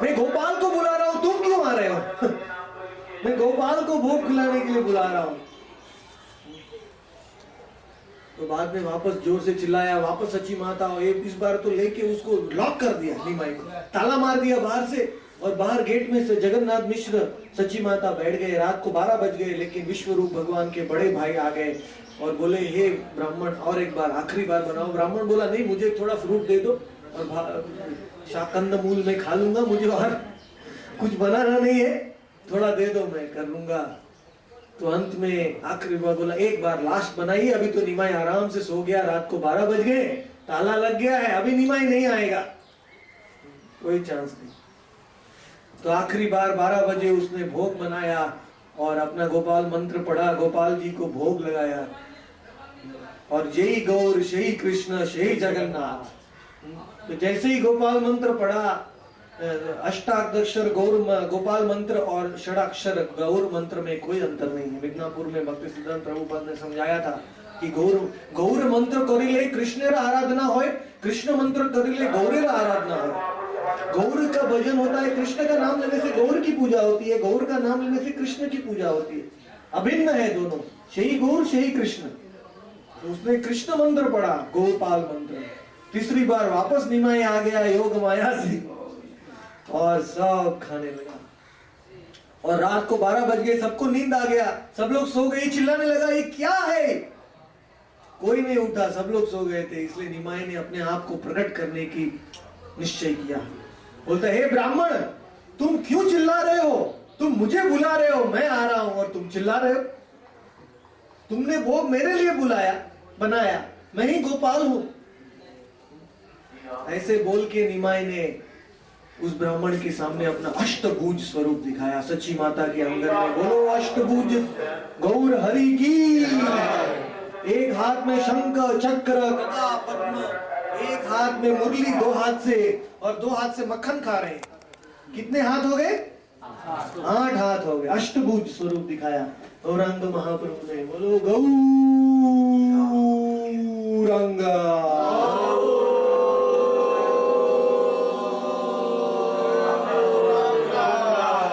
मैं गोपाल को बुला रहा हूं, तुम क्यों आ रहे हो? मैं गोपाल को भोग खिलाने के लिए बुला रहा हूं। तो बाद में वापस जोर से चिल्लाया, वापस सची माता इस बार तो लेके उसको लॉक कर दिया, निमाई को ताला मार दिया बाहर से, और बाहर गेट में से जगन्नाथ मिश्र सची माता बैठ गए। रात को 12 बज गए, लेकिन विश्वरूप भगवान के बड़े भाई आ गए और बोले हे ब्राह्मण और एक बार आखिरी बार बनाओ। ब्राह्मण बोला नहीं, मुझे थोड़ा फ्रूट दे दो और शाकंद मूल में खा लूंगा, मुझे और कुछ बनाना नहीं है, थोड़ा दे दो मैं कर लूंगा। तो अंत में आखिरी बार बोला एक बार लास्ट बनाइए, अभी तो निमाई आराम से सो गया, रात को 12 बज गए, ताला लग गया है, अभी निमाई नहीं आएगा, कोई चांस नहीं। तो आखिरी बार 12 बजे उसने भोग बनाया और अपना गोपाल मंत्र पढ़ा, गोपाल जी को भोग लगाया और जय गौर शही कृष्ण शही जगन्नाथ। तो जैसे ही गोपाल मंत्र पढ़ा, अष्टाक्षर गौर गोपाल मंत्र और षडाक्षर गौर मंत्र में कोई अंतर नहीं है। मिदनापुर में भक्ति सिद्धांत प्रभुपाद ने समझाया था कि गौर मंत्र करिले कृष्णेर आराधना होय, कृष्ण मंत्र करिले गौरेर आराधना होय। गौर का भजन होता है, कृष्ण का नाम लेने से गौर की पूजा होती है, गौर का नाम लेने से कृष्ण की पूजा होती है, अभिन्न है दोनों, शही गौर शही कृष्ण। तो उसने कृष्ण मंत्र पढ़ा, गोपाल मंत्र। तीसरी बार वापस निमाई आ गया योग माया से और सब खाने लगा। और रात को 12 बज गए, सबको नींद आ गया, सब लोग सो गए, चिल्लाने लगा ये क्या है, कोई नहीं उठा, सब लोग सो गए थे। इसलिए निमाई ने अपने आप को प्रकट करने की निश्चय किया। बोलता, हे ब्राह्मण, तुम क्यों चिल्ला रहे हो? तुम मुझे बुला रहे हो, मैं आ रहा हूं और तुम चिल्ला रहे हो। तुमने भोग मेरे लिए बुलाया, बनाया, मैं ही गोपाल हूं। ऐसे बोल के निमाई ने उस ब्राह्मण के सामने अपना अष्टभुज स्वरूप दिखाया। सच्ची माता के अंदर में बोलो अष्टभुज गौर हरि की। एक हाथ में शंख चक्र गदा पद्म, एक हाथ में मुरली, दो हाथ से, और दो हाथ से मक्खन खा रहे हैं। कितने हाथ हो गए? 8 हाथ हो गए। अष्टभुज स्वरूप दिखाया गौरांग महाप्रभु ने। बोलो गौरांगा।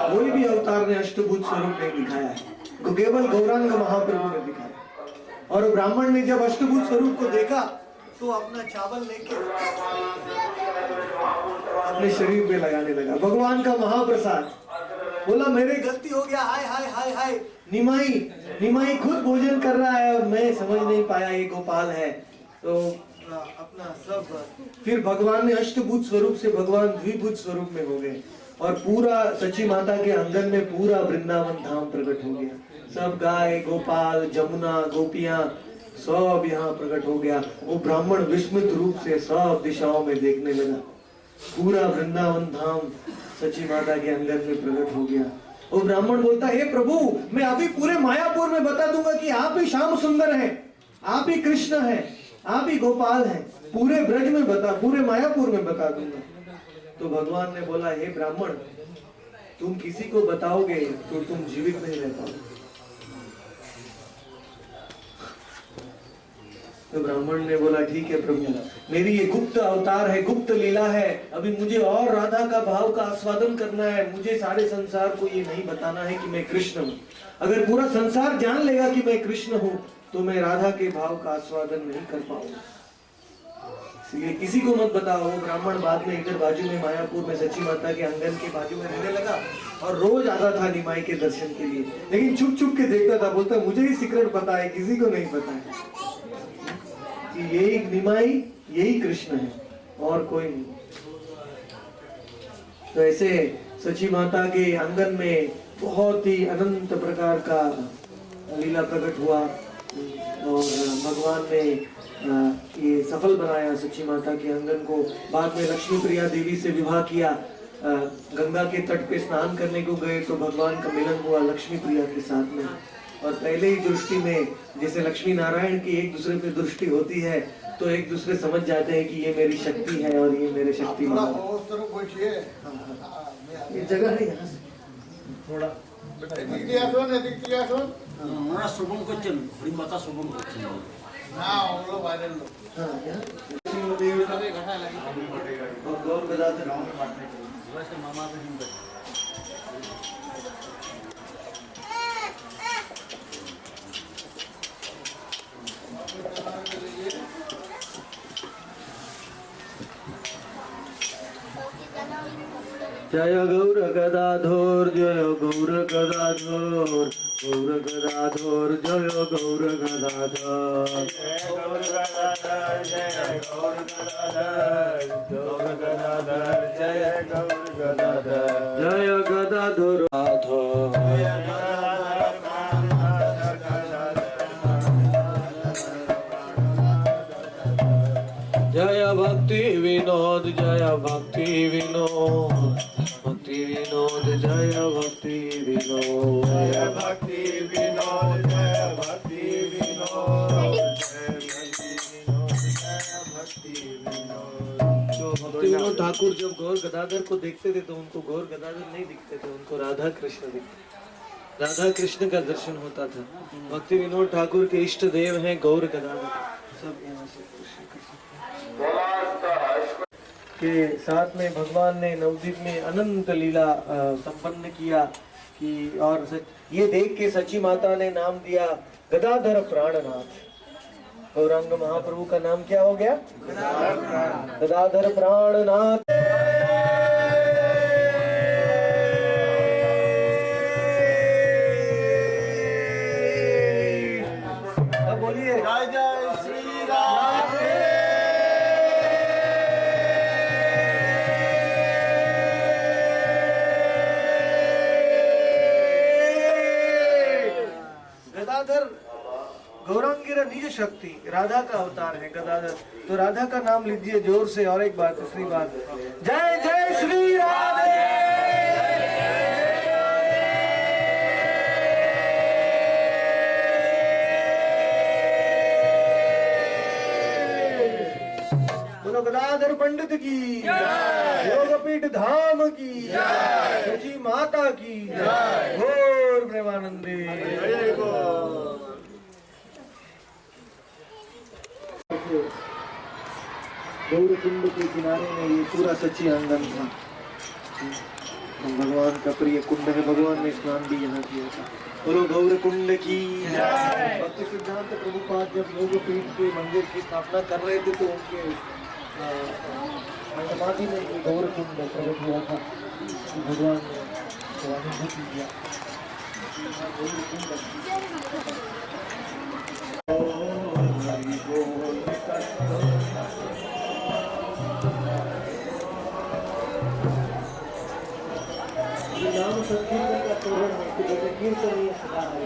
कोई भी अवतार ने अष्टभुज स्वरूप नहीं दिखाया है, तो केवल गौरांग महाप्रभु ने दिखाया। और ब्राह्मण ने जब अष्टभुज स्वरूप को देखा तो अपना चावल लेके अपने शरीर पे लगाने लगा। भगवान का महाप्रसाद। बोला, मेरे गलती हो गया, हाय हाय हाय हाय। निमाई खुद भोजन कर रहा है और मैं समझ नहीं पाया ये गोपाल है। तो अपना सब, फिर भगवान ने अष्टभुज स्वरूप से भगवान द्विभुज स्वरूप में हो गए और पूरा सच्ची माता के आंगन में पूरा वृंदावन धाम प्रकट हो गया। सब गाय, गोपाल, जमुना, गोपियां सब यहाँ प्रकट हो गया। वो ब्राह्मण विस्मित रूप से सब दिशाओं में देखने लगा। पूरा वृंदावन धाम सच्ची माता के अंदर में प्रकट हो गया। वो ब्राह्मण बोलता, हे प्रभु, मैं अभी पूरे मायापुर में बता दूंगा कि आप ही श्याम सुंदर हैं, आप ही कृष्ण हैं, आप ही गोपाल हैं। पूरे ब्रज में पूरे मायापुर में बता दूंगा। तो भगवान ने बोला, हे ब्राह्मण, तुम किसी को बताओगे तो तुम जीवित नहीं रह पाओगे। तो ब्राह्मण ने बोला, ठीक है प्रभु, मेरी ये गुप्त अवतार है, गुप्त लीला है। अभी मुझे और राधा का भाव का आस्वादन करना है। मुझे सारे संसार को ये नहीं बताना है कि मैं कृष्ण हूँ। अगर पूरा संसार जान लेगा कि मैं कृष्ण हूँ तो मैं राधा के भाव का आस्वादन नहीं कर पाऊंगा। इसलिए किसी को मत बताओ। वो ब्राह्मण बाद में इधर बाजू में मायापुर में सच्ची माता के आंगन के बाजू में रहने लगा और रोज आता था निमाई के दर्शन के लिए, लेकिन छुप छुप के देखता था। बोलता, मुझे ही सीक्रेट पता है, किसी को नहीं पता है कि यही निमाई, यही कृष्ण है और कोई नहीं। तो ऐसे सच्ची माता के आंगन में बहुत ही अनंत प्रकार का लीला प्रकट हुआ और भगवान ने ये सफल बनाया सच्ची माता के आंगन को। बाद में लक्ष्मी प्रिया देवी से विवाह किया। गंगा के तट पे स्नान करने को गए तो भगवान का मिलन हुआ लक्ष्मी प्रिया के साथ में। और पहले ही दृष्टि में, जैसे लक्ष्मी नारायण की एक दूसरे पे दृष्टि होती है तो एक दूसरे समझ जाते हैं कि ये मेरी शक्ति है और ये मेरे शक्ति है। ये जगह है यहाँ से थोड़ा শুভম করছেন হরিমাতা শুভম করছেন गौर गदाधर মামা जय गौर गदाधर, जय गौर गदाधर, गौर गदाधर, जय गौर गदाधर, जय गौर गदाधर, जय गौर गदाधर, गौर गदाधर, जय गौर गदाधर, जय गदाधर जय भक्ति विनोद, जय भक्ति विनोद, भक्ति विनोद, जय भक्ति विनोद, जय भक्ति विनोद, जय भक्ति विनोद, जय भक्ति विनोद। तो भक्ति विनोद ठाकुर जब गौर गदाधर को देखते थे तो उनको गौर गदाधर नहीं दिखते थे, उनको राधा कृष्ण दिखते, राधा कृष्ण का दर्शन होता था। भक्ति विनोद ठाकुर के इष्ट देव हैं गौर गदाधर। सब यहाँ से के साथ में भगवान ने नवद्वीप में अनंत लीला संपन्न किया कि और ये देख के सच्ची माता ने नाम दिया गदाधर प्राणनाथ। गौरांग महाप्रभु का नाम क्या हो गया? गदाधर प्राणनाथ। बोलिए जय जय श्री गदाधर गौरांगिरा निज शक्ति, राधा का अवतार है गदाधर। तो राधा का नाम लीजिए जोर से, और एक बार, तीसरी बार, जय जय श्री राधे। बोलो गदाधर पंडित की योगपीठ धाम की सची माता की घोर प्रेमानंदी। गौरकुंड के किनारे में ये पूरा सच्ची आंगन था, भगवान का प्रिय कुंड है, भगवान ने स्नान भी यहाँ किया था। बोलो गौरकुंड की। भक्ति सिद्धांत प्रभुपाद जब योगपीठ के मंदिर की स्थापना कर रहे थे तो उनके समाधि में ये गौरकुंड प्रकट हुआ था, भगवान ने स्वानुभूति किया। नाम संकीर्तन का तोरण है कि जैसे कीर्तन ही सदा है।